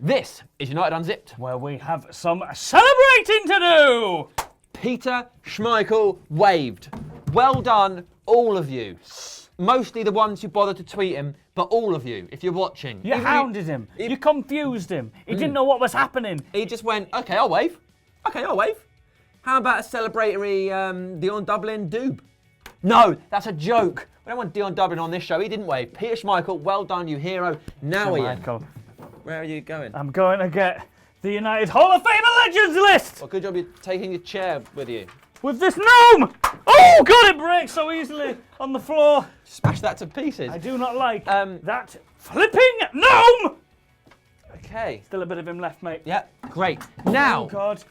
This is United Unzipped. Where we have some celebrating to do. Peter Schmeichel waved. Well done, all of you. Mostly the ones who bothered to tweet him, but all of you, if you're watching. You hounded him. You confused him. He didn't know what was happening. He just went, okay, I'll wave. Okay, I'll wave. How about a celebratory Dion Dublin doob? No, that's a joke. We don't want Dion Dublin on this show. He didn't wave. Peter Schmeichel, well done, you hero. Now, Ian, where are you going? I'm going to get the United Hall of Fame Legends list. Well, good job you're taking your chair with you. With this gnome! Oh, God, it breaks so easily on the floor. Smash that to pieces. I do not like that flipping gnome! Okay. Still a bit of him left, mate. Yep, great. Now, oh, God.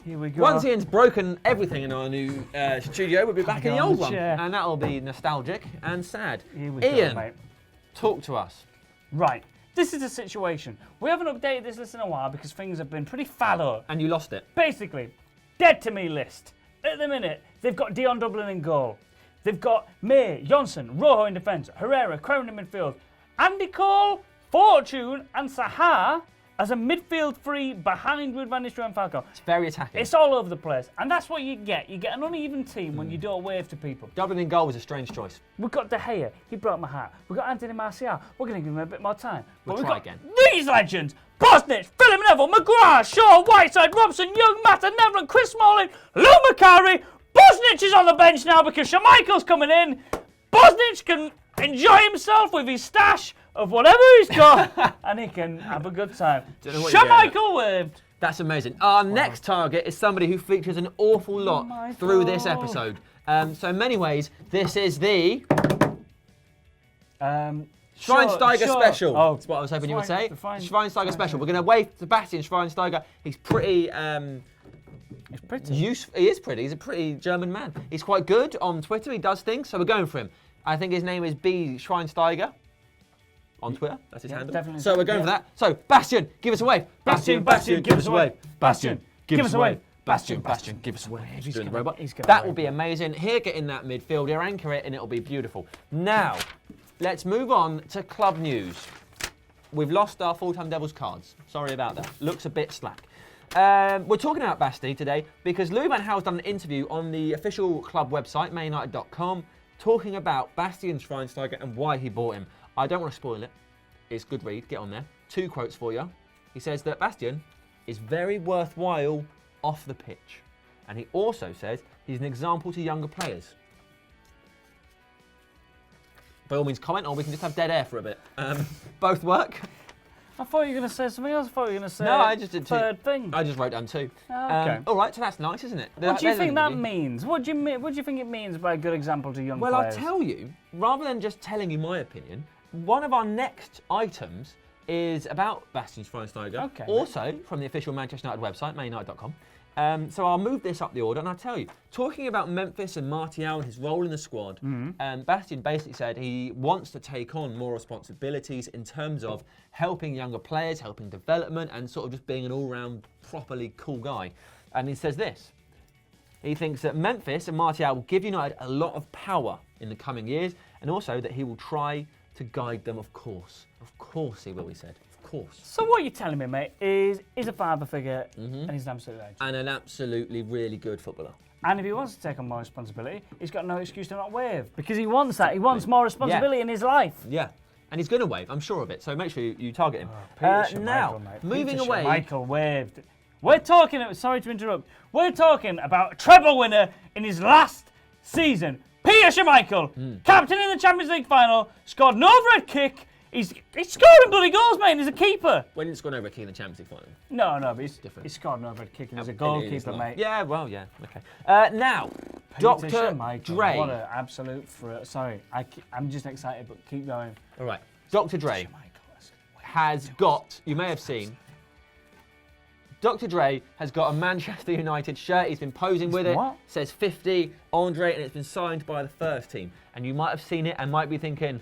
Here we go. Once Ian's broken everything in our new studio, we'll be back in the old one. And that'll be nostalgic and sad. Here we Ian, go, mate. Talk to us. Right. This is a situation. We haven't updated this list in a while because things have been pretty fallow. And you lost it. Basically, dead to me list. At the minute, they've got Dion Dublin in goal. They've got May, Johnson, Rojo in defence, Herrera, Crown in midfield, Andy Cole, Fortune and Sahar as a midfield three behind Ruud van Nistelrooy and Falcao. It's very attacking. It's all over the place. And that's what you get. You get an uneven team when you don't wave to people. Dublin in goal was a strange choice. We've got De Gea. He broke my heart. We've got Anthony Martial. We're going to give him a bit more time. We'll try again. These legends. Bosnich, Philip Neville, Maguire, Shaw, Whiteside, Robson, Young, Mata, Neville, Chris Smalling, Lou Macari. Bosnich is on the bench now because Schmeichel's coming in. Bosnich can enjoy himself with his stash of whatever he's got and he can have a good time. Schmeichel waved. That's amazing. Our next target is somebody who features an awful lot through this episode. So in many ways, this is the Schweinsteiger special. Oh, that's what I was hoping you would say. Schweinsteiger Special. We're going to wave to Bastian Schweinsteiger. He's pretty... He's pretty. He is pretty. He's a pretty German man. He's quite good on Twitter. He does things, so we're going for him. I think his name is B. Schweinsteiger. On Twitter, that's his handle. Definitely. So we're going for that. So, Bastian, give us a wave. Bastian, give us a wave. Bastian, give us a wave. Bastian, give us a wave. He's doing the robot. That will be amazing. Here, get in that midfield, he'll anchor it, and it'll be beautiful. Now, let's move on to club news. We've lost our full-time Devils cards. Sorry about that. Looks a bit slack. We're talking about Basti today because Louis van Gaal's done an interview on the official club website, manunited.com, talking about Bastian Schweinsteiger and why he bought him. I don't want to spoil it. It's good read. Get on there. 2 quotes for you. He says that Bastian is very worthwhile off the pitch. And he also says he's an example to younger players. By all means, comment, or we can just have dead air for a bit. Both work. I thought you were going to say something else. I thought you were going to say no, I just did 2. Third thing. I just wrote down 2. Okay. All right, so that's nice, isn't it? What do you think that means? What do you think it means by a good example to young players? Well, I'll tell you, rather than just telling you my opinion, one of our next items is about Bastian Schweinsteiger, okay, also from the official Manchester United website, manunited.com. So I'll move this up the order, and I'll tell you, talking about Memphis and Martial and his role in the squad, Bastian basically said he wants to take on more responsibilities in terms of helping younger players, helping development, and sort of just being an all-round properly cool guy. And he says this. He thinks that Memphis and Martial will give United a lot of power in the coming years, and also that he will try to guide them, of course. Of course he will, he said. Of course. So what you're telling me, mate, is he's a father figure and he's an absolute legend. And an absolutely really good footballer. And if he wants to take on more responsibility, he's got no excuse to not wave. Because he wants that. He wants more responsibility in his life. Yeah. And he's going to wave, I'm sure of it. So make sure you target him. Now, moving away. Michael waved. We're talking, sorry to interrupt, we're talking about a treble winner in his last season. Peter Schmeichel, captain in the Champions League final, scored an overhead kick. He's scoring bloody goals, mate. He's a keeper. When did he score an overhead kick in the Champions League final? No, but he's scored an overhead kick and he's a goalkeeper, mate. Yeah, well, yeah, okay. Now, Dr. Dre. What an absolute Sorry, I'm just excited, but keep going. All right. Dr. Dre has got, you may have seen, Dr. Dre has got a Manchester United shirt. He's been posing with it. Says 50, Andre, and it's been signed by the first team. And you might have seen it and might be thinking,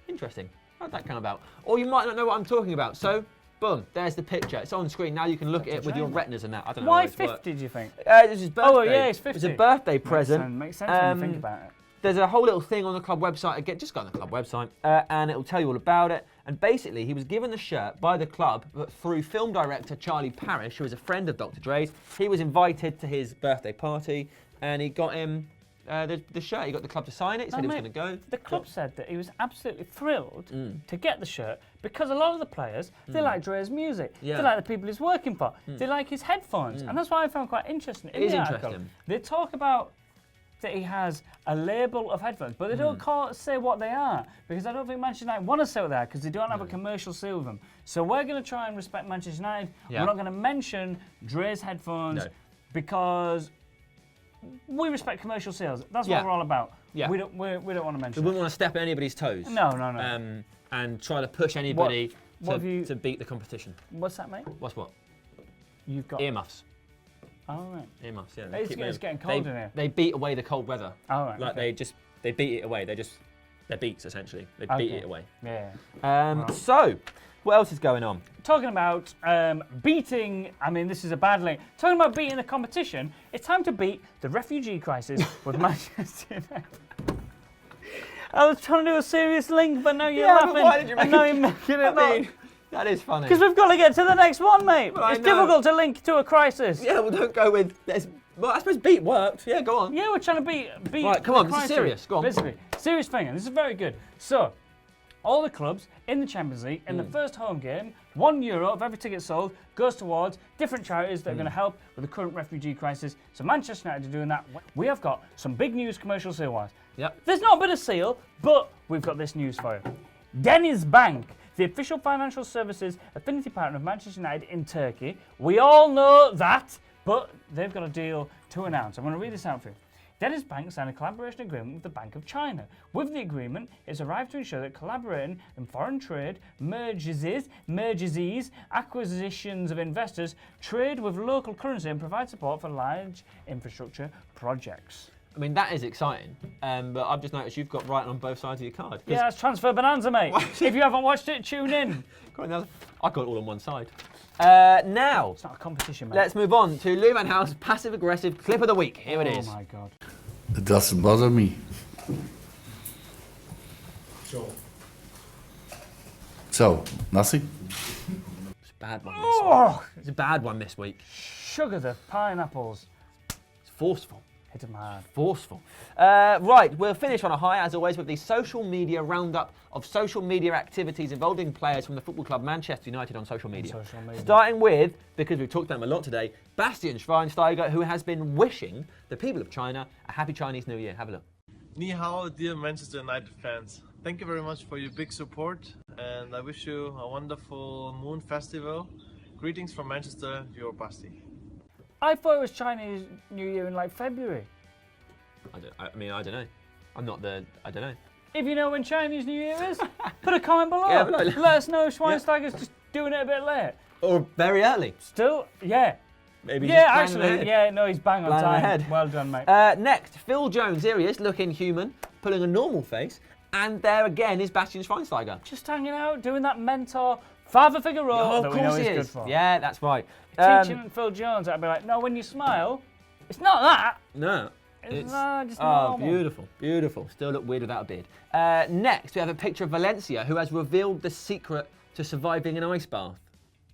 interesting. How'd that come about? Or you might not know what I'm talking about. So, boom, there's the picture. It's on screen. Now you can look at it with your retinas and that. I don't know why 50, do you think? It was his birthday. Oh, yeah, it's 50. It was a birthday present. Makes sense when you think about it. There's a whole little thing on the club website. Again, just go on the club website and it'll tell you all about it. And basically, he was given the shirt by the club through film director Charlie Parrish, who is a friend of Dr. Dre's. He was invited to his birthday party, and he got him the shirt. He got the club to sign it. He said he was going to go. The club said that he was absolutely thrilled to get the shirt because a lot of the players, they like Dre's music. Yeah. They like the people he's working for. They like his headphones. And that's why I found quite interesting. It is the article, interesting. They talk about that he has a label of headphones, but they don't say what they are, because I don't think Manchester United want to say what they are, because they don't have a commercial seal with them. So we're going to try and respect Manchester United. Yeah. We're not going to mention Dre's headphones because we respect commercial sales. That's what we're all about. Yeah. We don't want to mention We wouldn't want to step on anybody's toes. No. And try to push anybody to beat the competition. What's that, mate? What? You've got Earmuffs. Oh, right. Earmuffs, yeah. It's getting cold in here. They beat away the cold weather. Oh, right. Like they beat it away. They're beats essentially. They beat it away. Yeah. So, what else is going on? Talking about beating, I mean, this is a bad link. Talking about beating the competition, it's time to beat the refugee crisis with Manchester United. I was trying to do a serious link, but now you're laughing. But why did you make and now you're making it me. That is funny. Because we've got to get to the next one, mate. Well, it's difficult to link to a crisis. Yeah, well, don't go with. Well, I suppose beat worked. Yeah, go on. Yeah, we're trying to beat. Right, come on, this is serious. Go on. Basically, serious thing, and this is very good. So, all the clubs in the Champions League, in the first home game, €1 of every ticket sold goes towards different charities that are going to help with the current refugee crisis. So Manchester United are doing that. We have got some big news commercial seal-wise. Yep. There's not a bit of seal, but we've got this news for you. Deniz Bank, the official financial services affinity partner of Manchester United in Turkey. We all know that, but they've got a deal to announce. I'm going to read this out for you. Deniz Bank signed a collaboration agreement with the Bank of China. With the agreement, it's arrived to ensure that collaborating in foreign trade, mergers, acquisitions of investors, trade with local currency and provide support for large infrastructure projects. I mean, that is exciting. But I've just noticed you've got writing on both sides of your card. Yeah, that's Transfer Bonanza, mate. If you haven't watched it, tune in. I got it all on one side. Now, It's not a competition, mate. let's move on to Lou Van Gaal's passive-aggressive clip of the week. Here it is. Oh, my God. It doesn't bother me. So, nothing? It's a bad one this week. It's a bad one this week. Sugar the pineapples. It's forceful. Hit them hard. Forceful. Right, we'll finish on a high, as always, with the social media roundup of social media activities involving players from the football club Manchester United on social media. Starting with, because we've talked about him a lot today, Bastian Schweinsteiger, who has been wishing the people of China a happy Chinese New Year. Have a look. Ni hao, dear Manchester United fans. Thank you very much for your big support, and I wish you a wonderful Moon Festival. Greetings from Manchester, your Basti. I thought it was Chinese New Year in like February. I don't know. I'm not the. I don't know. If you know when Chinese New Year is, put a comment below. Yeah, but Let us know if Schweinsteiger's just doing it a bit late. Or very early. Still, yeah. Maybe Yeah, just planning actually, ahead. yeah, no, he's bang on Planning time. ahead. Well done, mate. Next, Phil Jones. Here he is, looking human, pulling a normal face. And there again is Bastian Schweinsteiger. Just hanging out, doing that mentor, father figure role Oh, that of we know course he's he good is. for. Yeah, that's right. Teaching Phil Jones, I'd be like, no, when you smile, it's not that. No. It's just oh, normal. beautiful, beautiful. Still look weird without a beard. Next, we have a picture of Valencia, who has revealed the secret to surviving an ice bath.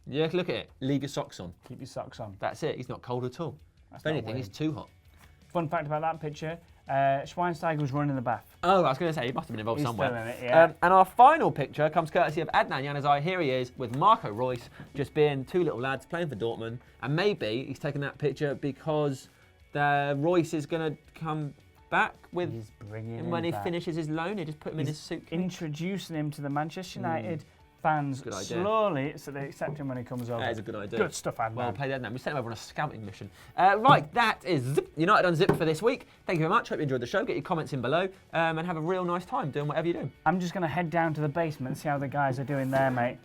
Yeah, look at it. Leave your socks on. Keep your socks on. That's it. He's not cold at all. That's If not anything, weird. he's too hot. Fun fact about that picture, Schweinsteiger was running the bath. Oh, I was going to say, he must have been involved He's somewhere. still in it, yeah. And our final picture comes courtesy of Adnan Januzaj. Here he is with Marco Reus, just being two little lads playing for Dortmund. And maybe he's taking that picture because Reus is going to come back with He's bringing him him when he back. finishes his loan. He just put him in his suitcase. Introducing him to the Manchester United fans Good idea. slowly so they accept him when he comes over. That is a good idea. Good stuff, Adnan. Well played, Adnan. We sent him over on a scouting mission. Right, that is United Unzipped for this week. Thank you very much. Hope you enjoyed the show. Get your comments in below and have a real nice time doing whatever you do. I'm just going to head down to the basement and see how the guys are doing there, mate.